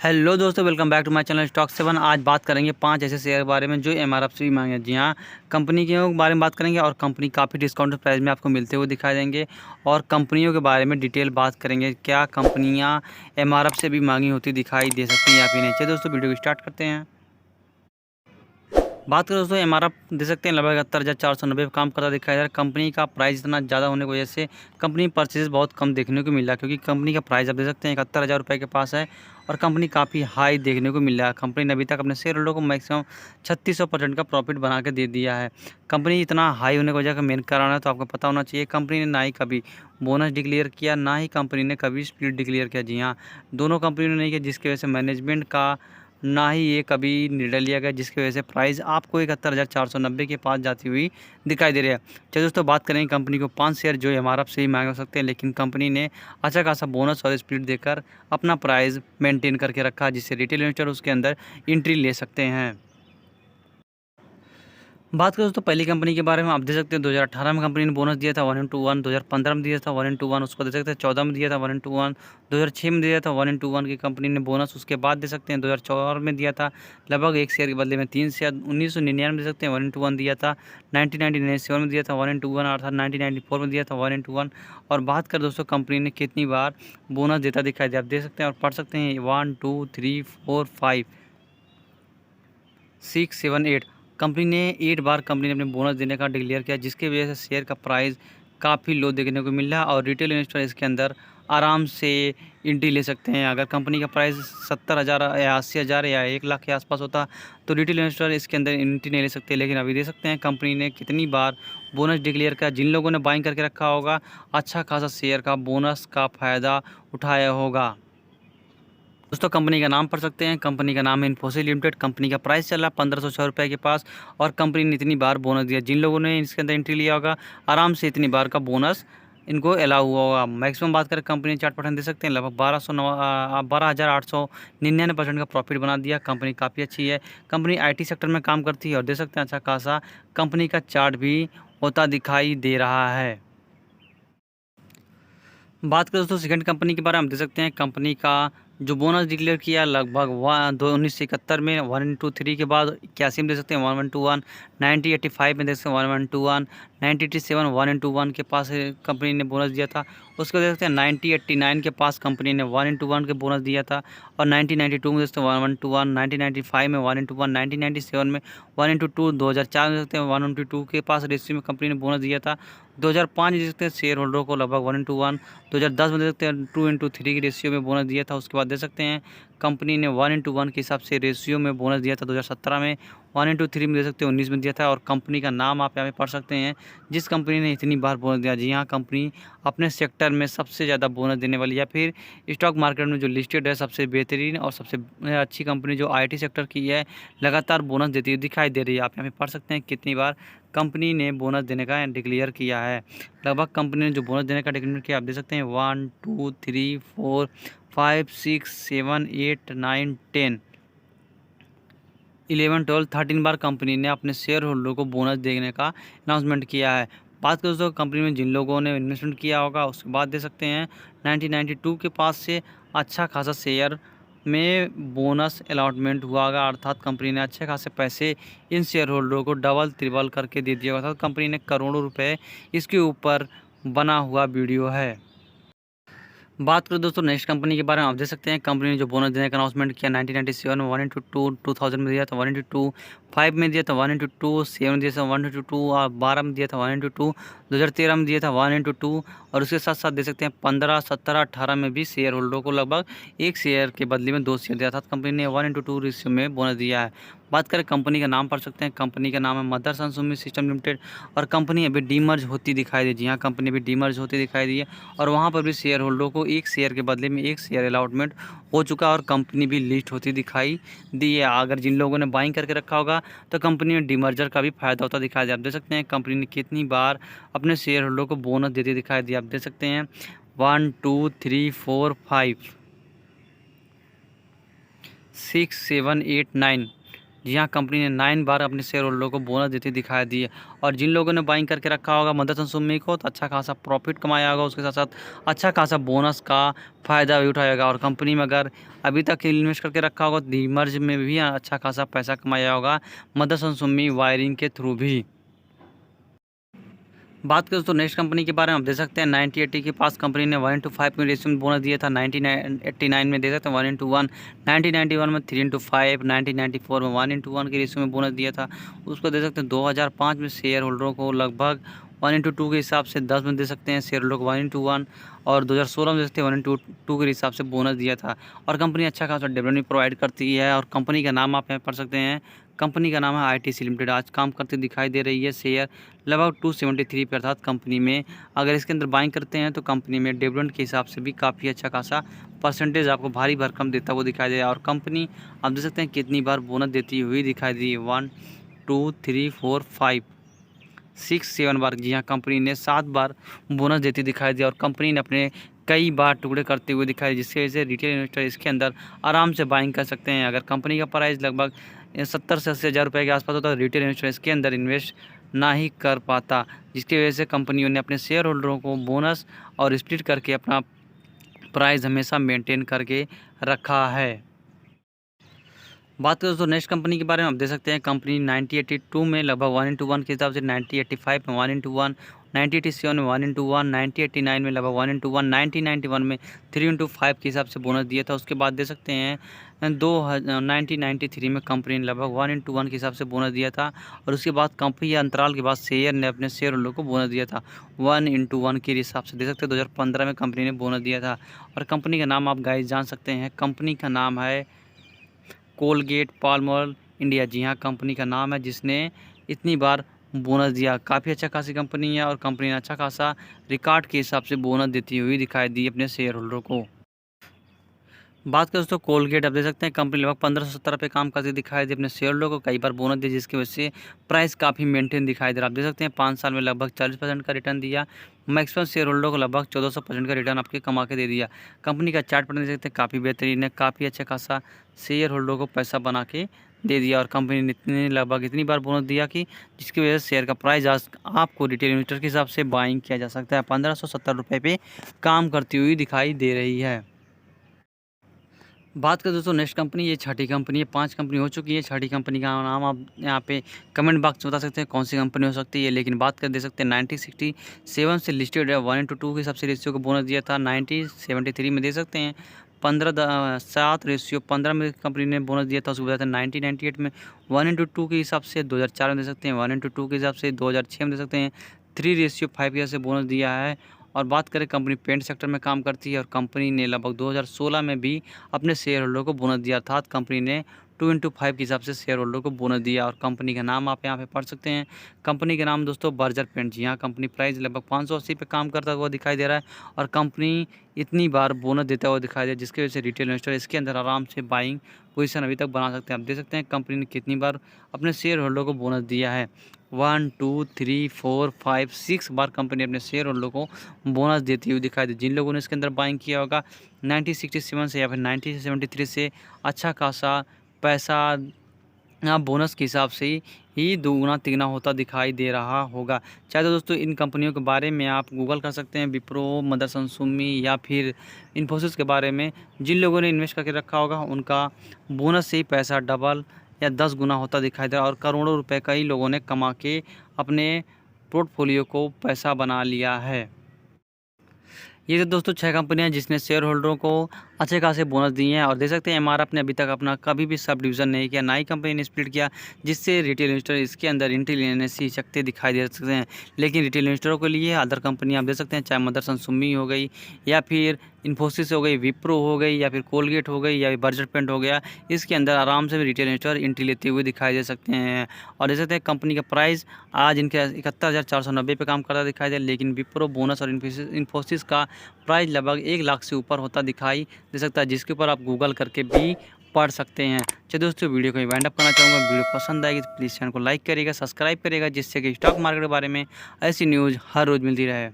Hello दोस्तों, welcome back to my channel stock 7। आज बात करेंगे 5 ऐसे शेयर के बारे में जो एमआरएफ से भी मांगे। जी हाँ, कंपनी के बारे में बात करेंगे और कंपनी काफ़ी डिस्काउंटेड प्राइस में आपको मिलते हुए दिखाई देंगे और कंपनियों के बारे में डिटेल बात करेंगे। क्या कंपनियां एमआरएफ से भी मांगी होती दिखाई दे सकती हैं या फिर नहीं। चलिए दोस्तों, वीडियो को स्टार्ट करते हैं। बात करें दोस्तों, एमआरएफ दे सकते हैं लगभग 71,490 काम करता दिखाई दे रहा है। कंपनी का प्राइस इतना ज़्यादा होने की वजह से कंपनी परचेज बहुत कम देखने को मिल रहा है, क्योंकि कंपनी का प्राइस आप दे सकते हैं 71,000 रुपये के पास है और कंपनी काफ़ी हाई देखने को मिल रहा है। कंपनी ने अभी तक अपने शेयर होल्डर को मैक्सिमम 3600% का प्रॉफिट बना के दे दिया है। कंपनी इतना हाई होने की वजह का मेन कारण है तो आपको पता होना चाहिए। कंपनी ने ना ही कभी बोनस डिक्लेयर किया, ना ही कंपनी ने कभी स्प्लिट डिक्लेयर किया। जी हाँ, दोनों कंपनी ने नहीं किया, जिसकी वजह से मैनेजमेंट का ना ही ये कभी निर्णय लिया गया, जिसकी वजह से प्राइस आपको 71,490 के पास जाती हुई दिखाई दे रही है। चलिए दोस्तों, बात करेंगे कंपनी को 5 शेयर जो एमआरएफ से ही मांग हो सकते हैं, लेकिन कंपनी ने अच्छा खासा बोनस और स्प्लिट देकर अपना प्राइस मेंटेन करके रखा, जिससे रिटेल इन्वेस्टर उसके अंदर एंट्री ले सकते हैं। बात करें दोस्तों पहली कंपनी के बारे में, आप देख सकते हैं 2018 में कंपनी ने बोनस दिया था 1:1, 2015 में दिया था 1:1, उसको देख सकते हैं 14 में दिया था 1:1, 2006 में दिया था 1:1 की कंपनी ने बोनस। उसके बाद दे सकते हैं 2004 में दिया था लगभग 1 शेयर के बदले में 3 शेयर। 1999 दे सकते हैं 1:1 दिया था। 1997 में दिया था 1:1, अर्थात 1994 में दिया था 1:1। और बात करें दोस्तों कंपनी ने कितनी बार बोनस देता दिखाई दे, आप देख सकते हैं और पढ़ सकते हैं 1 2 3 4 5 6 7 8। कंपनी ने 8 बार कंपनी ने अपने बोनस देने का डिक्लेयर किया, जिसकी वजह से शेयर का प्राइस काफ़ी लो देखने को मिल रहा है और रिटेल इन्वेस्टर इसके अंदर आराम से एंट्री ले सकते हैं। अगर कंपनी का प्राइस 70,000 या 80,000 या 1 लाख के आसपास होता तो रिटेल इन्वेस्टर इसके अंदर एंट्री नहीं ले सकते, लेकिन अभी दे सकते हैं कंपनी ने कितनी बार बोनस डिक्लेयर किया। जिन लोगों ने बाइंग करके रखा होगा अच्छा खासा शेयर का बोनस का फ़ायदा उठाया होगा। दोस्तों कंपनी का नाम पढ़ सकते हैं, कंपनी का नाम है इन्फोसिस लिमिटेड। कंपनी का प्राइस चल रहा है 1506 रुपये के पास और कंपनी ने इतनी बार बोनस दिया। जिन लोगों ने इसके अंदर एंट्री लिया होगा आराम से इतनी बार का बोनस इनको अलाउ हुआ होगा। मैक्सिमम बात करें कंपनी चार्ट पैटर्न दे सकते हैं लगभग 12,899% का प्रॉफिट बना दिया। कंपनी काफ़ी अच्छी है, कंपनी IT सेक्टर में काम करती है और देख सकते हैं अच्छा खासा कंपनी का चार्ट भी होता दिखाई दे रहा है। बात करें दोस्तों सेकंड कंपनी के बारे में, हम देख सकते हैं कंपनी का जो बोनस डिक्लेयर किया लगभग 1971 में 1:3 के बाद 81 में दे सकते हैं 1:1, 1985 में देख सकते हैं 1:1, 1987 1:1 के पास कंपनी ने बोनस दिया था। उसको देख सकते हैं 1989 के पास कंपनी ने 1:1 के बोनस दिया था और 1992 में देख सकते हैं 1:1, 1995 में 1:1, 1997 में 1:2, 2004 में देख सकते हैं 1:2 के पास रेशियो में कंपनी ने बोनस दिया था। 2005 में देख सकते हैं शेयर होल्डरों को लगभग 1:1, 2010 में देख सकते हैं 2:3 की रेशियो में बोनस दिया था। उसके बाद देख सकते हैं कंपनी ने 1:1 के हिसाब से रेशियो में बोनस दिया था 2017 में। 1:3 में दे सकते हैं 19 में दिया था और कंपनी का नाम आप यहाँ पे पढ़ सकते हैं जिस कंपनी ने इतनी बार बोनस दिया। जी हाँ, कंपनी अपने सेक्टर में सबसे ज़्यादा बोनस देने वाली या फिर स्टॉक मार्केट में जो लिस्टेड है सबसे बेहतरीन और सबसे अच्छी कंपनी जो IT सेक्टर की है, लगातार बोनस देती हुई दिखाई दे रही है। आप यहाँ पे पढ़ सकते हैं कितनी बार कंपनी ने बोनस देने का डिक्लेयर किया है। लगभग कंपनी ने जो बोनस देने का डिक्लेयर किया आप देख सकते हैं 1 2 3 4 5 6 7 8 9 10 11 12 13 बार कंपनी ने अपने शेयर होल्डर को बोनस देने का अनाउंसमेंट किया है। बात करें दोस्तों कंपनी में जिन लोगों ने इन्वेस्टमेंट किया होगा उसके बाद दे सकते हैं 1992 के पास से अच्छा खासा शेयर में बोनस अलॉटमेंट हुआ होगा, अर्थात कंपनी ने अच्छे खासे पैसे इन शेयर होल्डरों को डबल ट्रिपल करके दे दिया होगा। अर्थात कंपनी ने करोड़ों रुपए इसके ऊपर बना हुआ वीडियो है। बात करें दोस्तों नेक्स्ट कंपनी के बारे में, आप देख सकते हैं कंपनी ने जो बोनस देने का अनाउंसमेंट किया 1997 में 1:2, 2000 में दिया था 1:2, 5 में दिया था 1:2, 7 में दिया था 1:2 और 12 में दिया था 1:2, 2013 में दिया था 1:2 और उसके साथ साथ देख सकते हैं 15, 17, 18 में भी शेयर होल्डरों को लगभग 1 शेयर के बदले में 2 शेयर दिया था। कंपनी ने 1:2 रेशियो में बोनस दिया है। बात करें कंपनी का नाम पढ़ सकते हैं, कंपनी का नाम है मदरसन सुमी सिस्टम लिमिटेड और कंपनी अभी डीमर्ज होती दिखाई दी। जी हाँ, कंपनी अभी डीमर्ज होती दिखाई दी है और वहाँ पर भी शेयर होल्डरों को 1 शेयर के बदले में 1 शेयर अलॉटमेंट हो चुका और कंपनी भी लिस्ट होती दिखाई दी है। अगर जिन लोगों ने बाइंग करके रखा होगा तो कंपनी में डीमर्जर का भी फायदा होता दिखाई दिया। आप देख सकते हैं कंपनी ने कितनी बार अपने शेयर होल्डरों को बोनस देती दिखाई दिया। आप देख सकते हैं 1 2 3 4 5 6 7 8 9 जी हाँ, कंपनी ने 9 बार अपने शेयर होल्डर को बोनस देती दिखाई दी है। और जिन लोगों ने बाइंग करके रखा होगा मदरसन सुम्मी को, तो अच्छा खासा प्रॉफिट कमाया होगा, उसके साथ साथ अच्छा खासा बोनस का फ़ायदा भी उठाएगा। और कंपनी में अगर अभी तक इन्वेस्ट करके रखा होगा तो डीमर्ज में भी अच्छा खासा पैसा कमाया होगा मदरसन सुम्मी वायरिंग के थ्रू भी। बात करें तो नेक्स्ट कंपनी के बारे में आप देख सकते हैं 90-80 के पास कंपनी ने 1:5 के रेशियो में बोनस दिया था। 89 में दे सकते हैं 1:1, 1991 में 3:5, 1994 में 1:1 के रेशियो में बोनस दिया था। उसको दे सकते हैं 2005 में शेयर होल्डरों को लगभग 1:2 के हिसाब से 10 में दे सकते हैं शेयर होल्डर को 1:1, और 2016 में दे सकते हैं 1:2 के हिसाब से बोनस दिया था। और कंपनी अच्छा खासा डेवलपमेंट प्रोवाइड करती है। और कंपनी का नाम आप यहाँ पढ़ सकते हैं, कंपनी का नाम है आईटीसी लिमिटेड। आज काम करती दिखाई दे रही है। शेयर लगभग 273 पे, अर्थात कंपनी में अगर इसके अंदर बाइंग करते हैं तो कंपनी में डिविडेंड के हिसाब से भी काफ़ी अच्छा खासा परसेंटेज आपको भारी भरकम देता हुआ दिखाई दे रहा है। और कंपनी आप देख सकते हैं कितनी बार बोनस देती हुई दिखाई दी, 1 2 3 4 5 6 7 बार। जी हाँ, कंपनी ने 7 बार बोनस देती दिखाई दी। और कंपनी ने अपने कई बार टुकड़े करते हुए दिखाई, जिसकी वजह से रिटेल इन्वेस्टर इसके अंदर आराम से बाइंग कर सकते हैं। अगर कंपनी का प्राइस लगभग 70 से 80 हज़ार रुपये के आसपास होता है, रिटेल इन्वेस्टर इसके अंदर इन्वेस्ट ना ही कर पाता, जिसकी वजह से कंपनियों ने अपने शेयर होल्डरों को बोनस और स्प्लिट करके अपना प्राइस हमेशा मेंटेन करके रखा है। बात करें तो नेक्स्ट कंपनी के बारे में आप देख सकते हैं, कंपनी 1982 में लगभग 1:1 के हिसाब से, 1985 में 1:1, 1987 में 1:1, 1989 में लगभग 1:1, 1991 में 3:5 के हिसाब से बोनस दिया था। उसके बाद दे सकते हैं 1993 में कंपनी ने लगभग 1:1 के हिसाब से बोनस दिया था। और उसके बाद कंपनी अंतराल के बाद शेयर ने अपने शेयर होल्डर को बोनस दिया था 1:1 के हिसाब से, दे सकते हैं 2015 में कंपनी ने बोनस दिया था। और कंपनी का नाम आप गाइस जान सकते हैं, कंपनी का नाम है कोलगेट पाल्मोलिव इंडिया। जी हाँ, कंपनी का नाम है जिसने इतनी बार बोनस दिया। काफ़ी अच्छा खासी कंपनी है और कंपनी ने अच्छा खासा रिकॉर्ड के हिसाब से बोनस देती हुई दिखाई दी अपने शेयर होल्डर को। बात करें दोस्तों कोलगेट, आप देख सकते हैं कंपनी लगभग 1570 पे काम करती दिखाई दी, अपने शेयर होल्डर को कई बार बोनस दी, जिसकी वजह से प्राइस काफ़ी मेंटेन दिखाई दे रहा है। आप देख सकते हैं 5 साल में लगभग 40% का रिटर्न दिया। मैक्सिमम शेयर होल्डर को लगभग 1400% का रिटर्न आपके कमा के दे दिया। कंपनी का चार्ट पर देख सकते हैं काफ़ी बेहतरीन है, काफ़ी अच्छा खासा शेयर होल्डर को पैसा बना के दे दिया। और कंपनी ने लगभग इतनी बार बोनस दिया कि जिसकी वजह से शेयर का प्राइस आज आपको रिटेल इन्वेस्टर के हिसाब से बाइंग किया जा सकता है। 1570 रुपये पे काम करती हुई दिखाई दे रही है। बात करें दोस्तों नेक्स्ट कंपनी, ये छठी कंपनी है, 5 कंपनी हो चुकी है। छठी कंपनी का नाम आप यहाँ पे कमेंट बॉक्स में बता सकते हैं कौन सी कंपनी हो सकती है। लेकिन बात कर दे सकते हैं 1967 से लिस्टेड है, 1:2 के हिसाब से रेशियो को बोनस दिया था। 1973 में दे सकते हैं 7 रेशियो 15 में कंपनी ने बोनस दिया था। उसको बताते हैं 1998 में 1:2 के हिसाब से, 2004 में दे सकते हैं 1:2 के हिसाब से, 2006 में दे सकते हैं 3:5 से बोनस दिया है। और बात करें कंपनी पेंट सेक्टर में काम करती है और कंपनी ने लगभग 2016 में भी अपने शेयर होल्डर को बोनस दिया, अर्थात कंपनी ने 2:5 के हिसाब से शेयर होल्डर को बोनस दिया। और कंपनी का नाम आप यहाँ पे पढ़ सकते हैं, कंपनी का नाम दोस्तों बर्जर पेंट। जी हाँ, कंपनी प्राइस लगभग 580 पे काम करता हुआ दिखाई दे रहा है। और कंपनी इतनी बार बोनस देता हुआ दिखाई दे रहा है, जिसकी वजह से रिटेल इन्वेस्टर इसके अंदर आराम से बाइंग पोजीशन अभी तक बना सकते हैं। आप देख सकते हैं कंपनी ने कितनी बार अपने शेयर होल्डर को बोनस दिया है, 1 2 3 4 5 6 बार कंपनी अपने शेयर होल्डर को बोनस देती हुई दिखाई दी। जिन लोगों ने इसके अंदर बाइंग किया होगा 1967 से या फिर 1973 से अच्छा खासा पैसा बोनस के हिसाब से ही दुगना तिगना होता दिखाई दे रहा होगा। चाहे तो दोस्तों इन कंपनियों के बारे में आप गूगल कर सकते हैं, विप्रो, मदरसन सुम्मी या फिर इन्फोसिस के बारे में। जिन लोगों ने इन्वेस्ट करके रखा होगा उनका बोनस से ही पैसा डबल या 10 गुना होता दिखाई दे रहा है। और करोड़ों रुपए कई लोगों ने कमा के अपने पोर्टफोलियो को पैसा बना लिया है। ये तो दोस्तों 6 कंपनियां जिसने शेयर होल्डरों को अच्छे खासे बोनस दिए हैं। और देख सकते हैं एमआरएफ ने अभी तक अपना कभी भी सब डिवीज़न नहीं किया, ना ही कंपनी ने स्प्लिट किया, जिससे रिटेल इन्वेस्टर इसके अंदर एंट्री लेने से हिचकते दिखाई दे सकते हैं। लेकिन रिटेल इन्वेस्टरों के लिए अदर कंपनी आप देख सकते हैं, चाहे मदरसन सुम्मी हो गई या फिर इन्फोसिस हो गई, विप्रो हो गई या फिर कोलगेट हो गई या बर्जर पेंट हो गया, इसके अंदर आराम से भी रिटेल इन्वेस्टर एंट्री लेते हुए दिखाई दे सकते हैं। और देख सकते हैं कंपनी का प्राइस आज इनके 71,490 पे काम करता दिखाई दे, लेकिन विप्रो, बोनस और इन्फोसिस का प्राइस लगभग 1 लाख से ऊपर होता दिखाई दे सकता है, जिसके ऊपर आप गूगल करके भी पढ़ सकते हैं। चलिए दोस्तों, वीडियो को वाइंड अप करना चाहूँगा। वीडियो पसंद आएगी तो प्लीज़ चैनल को लाइक करिएगा, सब्सक्राइब करिएगा, जिससे कि स्टॉक मार्केट के बारे में ऐसी न्यूज़ हर रोज़ मिलती रहे।